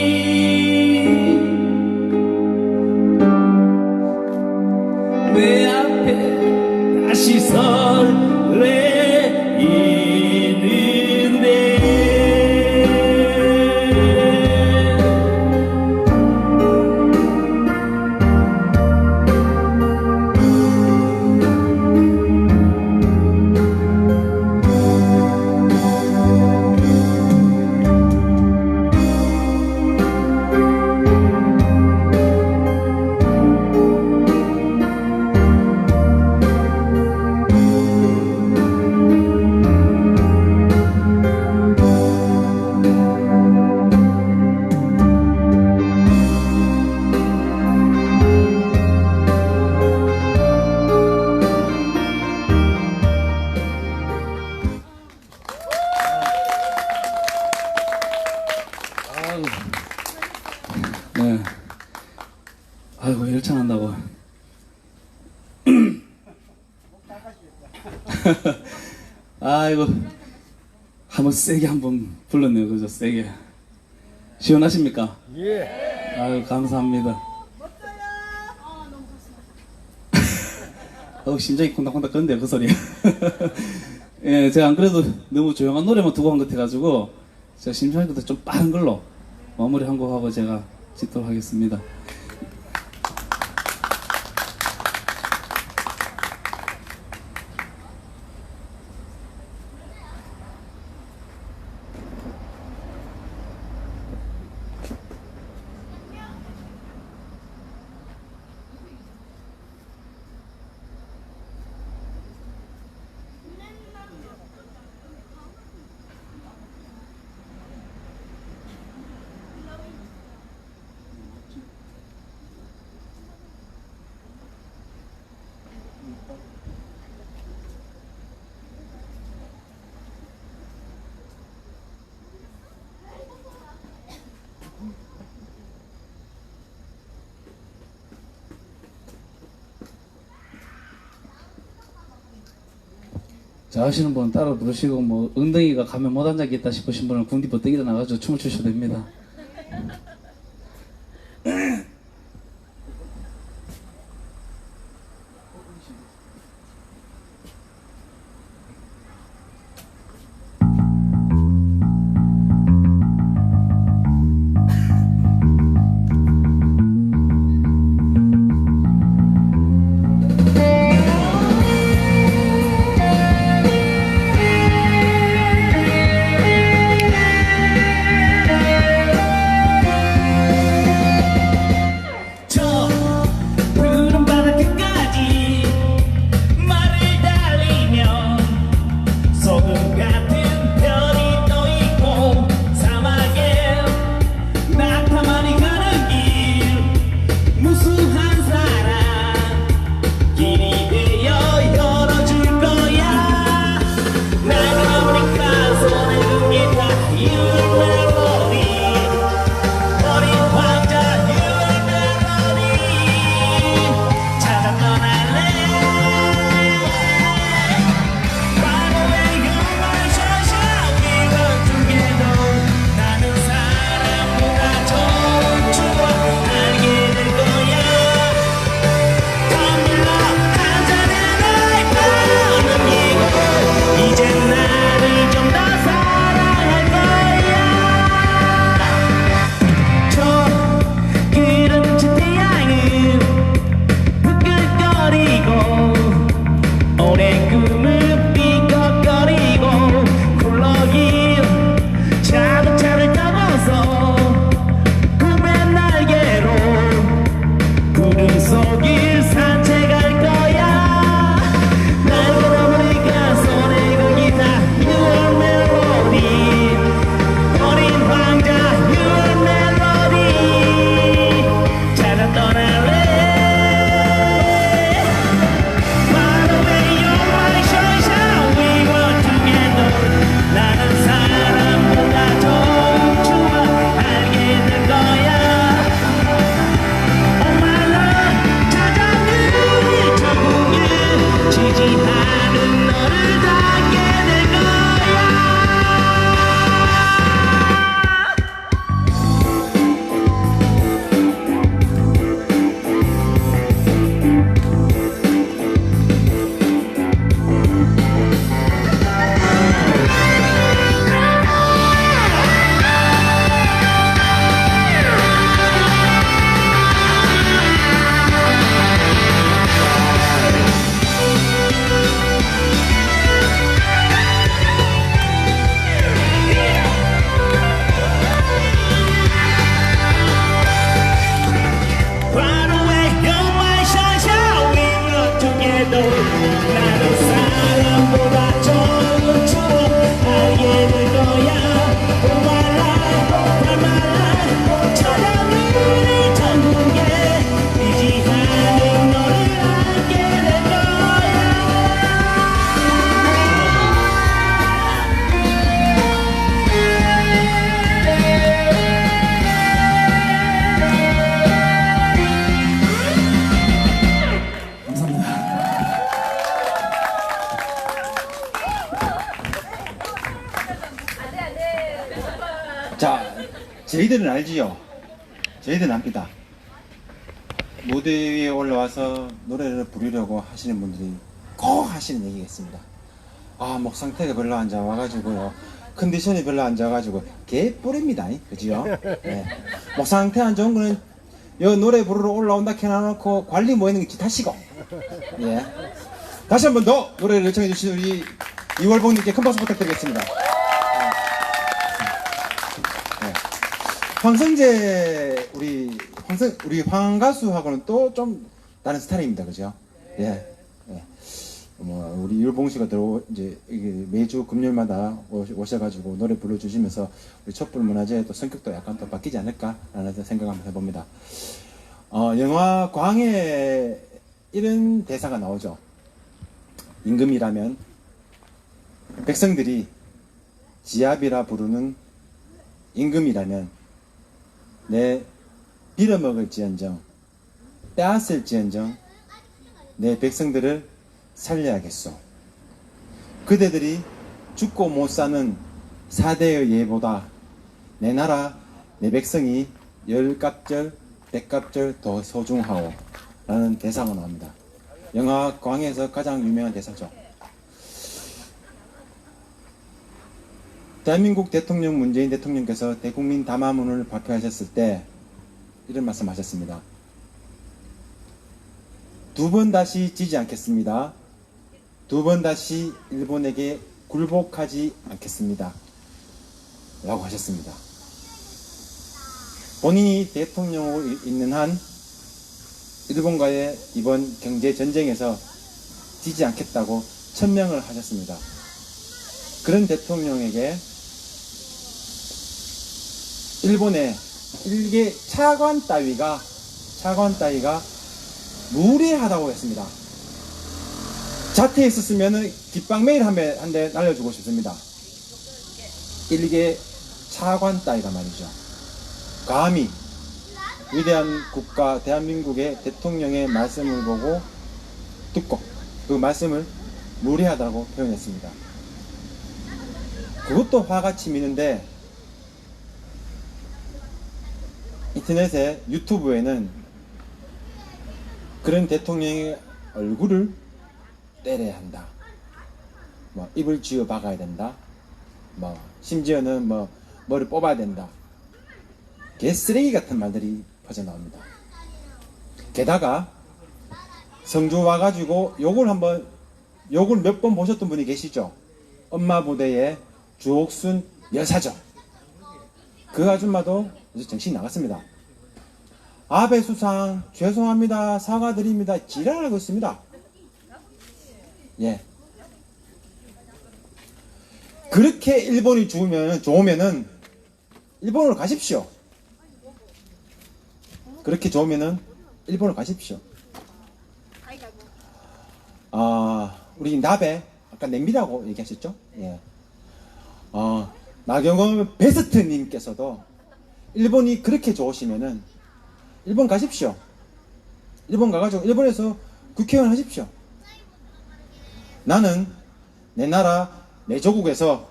아이고. 네. 아이고 열창한다고. 아이고 한번 세게 한번 불렀네요, 그죠? 세게. 시원하십니까? 예. 아유 감사합니다. 심장이 콩닥콩닥 건데요, 그 소리. 예, 제가 안 그래도 너무 조용한 노래만 두고 한 것 같아가지고 제가 심심하니까 좀 빠른 걸로 마무리 한 곡하고 제가 짓도록 하겠습니다. 자, 하시는 분 따라 부르시고, 뭐, 엉덩이가 가면 못 앉아겠다 싶으신 분은 궁디 버뜩 일어나가지고 춤을 추셔도 됩니다. 저희들은 알지요. 저희들은 압니다. 무대 위에 올라와서 노래를 부르려고 하시는 분들이 꼭 하시는 얘기가 있습니다. 아, 목 상태가 별로 안 좋아가지고요. 컨디션이 별로 안 좋아가지고 개뿔입니다. 그지요? 네. 목 상태 안 좋은 거는 여 노래 부르러 올라온다 해놔놓고 관리 뭐 있는 게 탓이고. 예. 다시 한 번 더 노래를 요청해 주신 우리 이월봉님께 큰 박수 부탁드리겠습니다. 네. 황성재 우리 황 가수하고는 또 좀 다른 스타일입니다, 그죠? 예. 예. 뭐 우리 율봉 씨가 이제 이게 매주 금요일마다 오셔가지고 노래 불러주시면서 우리 촛불문화제의 또 성격도 약간 또 바뀌지 않을까라는 생각 한번 해봅니다. 영화 광해 이런 대사가 나오죠. 임금이라면 백성들이 지압이라 부르는 임금이라면 내 빌어먹을지언정 빼앗을지언정 내 백성들을 살려야겠소. 그대들이 죽고 못 사는 사대의 예보다 내 나라 내 백성이 열갑절 백갑절 더 소중하오 라는 대사가 나옵니다. 영화 광해에서 가장 유명한 대사죠. 대한민국 대통령 문재인 대통령께서 대국민 담화문을 발표하셨을 때 이런 말씀하셨습니다. 2번 다시 지지 않겠습니다. 2번 다시 일본에게 굴복하지 않겠습니다. 라고 하셨습니다. 본인이 대통령으로 있는 한 일본과의 이번 경제전쟁에서 지지 않겠다고 천명을 하셨습니다. 그런 대통령에게 일본의 일개 차관 따위가 무례하다고 했습니다. 자퇴했었으면 깃방 메일 한 대 날려주고 싶습니다. 일개 차관 따위가 말이죠. 감히 위대한 국가 대한민국의 대통령의 말씀을 보고 듣고 그 말씀을 무례하다고 표현했습니다. 그것도 화가 치미는데 인터넷에 유튜브에는 그런 대통령의 얼굴을 때려야 한다. 뭐 입을 쥐어 박아야 된다. 뭐 심지어는 뭐 머리 뽑아야 된다. 개쓰레기 같은 말들이 퍼져나옵니다. 게다가 성주 와가지고 욕을 몇 번 보셨던 분이 계시죠? 엄마 부대의 주옥순 여사죠. 그 아줌마도 이제 정신이 나갔습니다. 아베 수상 죄송합니다. 사과드립니다. 지랄하고 있습니다. 예. 그렇게 일본이 좋으면은 일본으로 가십시오. 그렇게 좋으면은 일본으로 가십시오. 우리 나베 아까 냉미라고 얘기하셨죠? 예. 나경원 베스트님께서도 일본이 그렇게 좋으시면은 일본 가십시오. 일본 가가지고 일본에서 국회의원 하십시오. 나는 내 나라 내 조국에서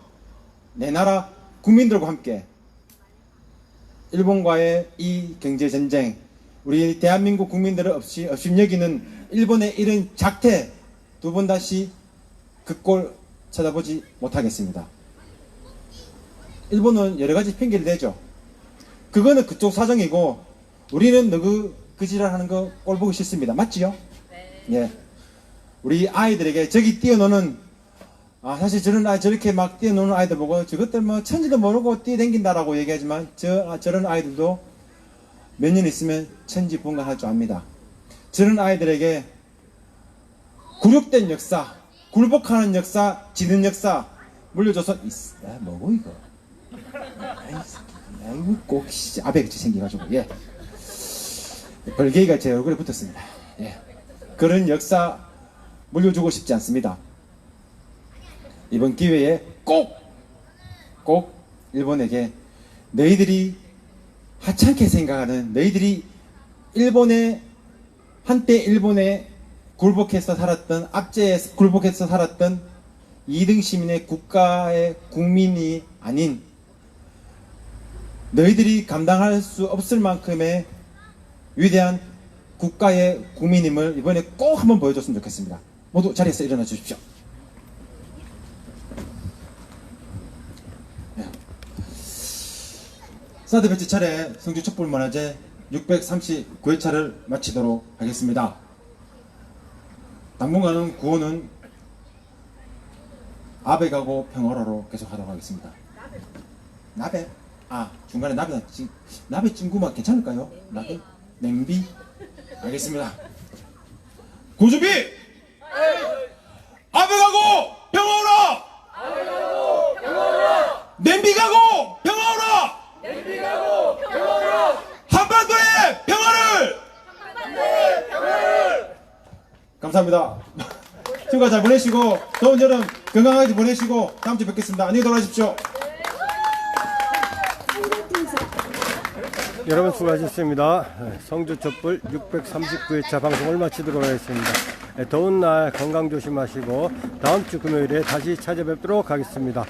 내 나라 국민들과 함께 일본과의 이 경제전쟁, 우리 대한민국 국민들을 업신여기는 일본의 이런 작태 2번 다시 그 꼴 쳐다보지 못하겠습니다. 일본은 여러가지 핑계를 대죠. 그거는 그쪽 사정이고 우리는 너그 지랄하는 거 꼴 보기 싫습니다. 맞지요? 네. 예. 우리 아이들에게 저기 뛰어노는 사실 저렇게 막 뛰어노는 아이들 보고 저것들 뭐 천지도 모르고 뛰어댕긴다라고 얘기하지만 저런 아이들도 몇 년 있으면 천지분간할 줄 압니다. 저런 아이들에게 굴욕된 역사, 굴복하는 역사, 지는 역사 물려줘서 뭐고 이거? 아이고 꼭 아베같이 생겨가지고 예. 벌개가 제 얼굴에 붙었습니다. 예. 그런 역사 물려주고 싶지 않습니다. 이번 기회에 꼭 일본에게 너희들이 하찮게 생각하는 너희들이 한때 일본에 굴복해서 살았던 압제에 굴복해서 살았던 2등 시민의 국가의 국민이 아닌 너희들이 감당할 수 없을 만큼의 위대한 국가의 국민임을 이번에 꼭 한번 보여줬으면 좋겠습니다. 모두 자리에서 일어나 주십시오. 네. 사드 배치 차례 성주 촛불문화제 639회차를 마치도록 하겠습니다. 당분간은 구호는 아베 가고 평화로로 계속 하도록 하겠습니다. 나베? 아, 중간에 나베 찜구만 괜찮을까요? 나베? 냄비? 알겠습니다. 구준비! 아베 가고 평화오라! 냄비 가고 평화오라! 한반도의 평화를! 감사합니다. 휴가 잘 보내시고 더운 여름 건강하게 보내시고 다음 주에 뵙겠습니다. 안녕히 돌아가십시오. 여러분 수고하셨습니다. 성주 촛불 639회차 방송을 마치도록 하겠습니다. 더운 날 건강 조심하시고 다음 주 금요일에 다시 찾아뵙도록 하겠습니다.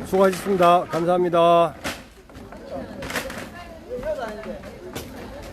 수고하셨습니다. 감사합니다.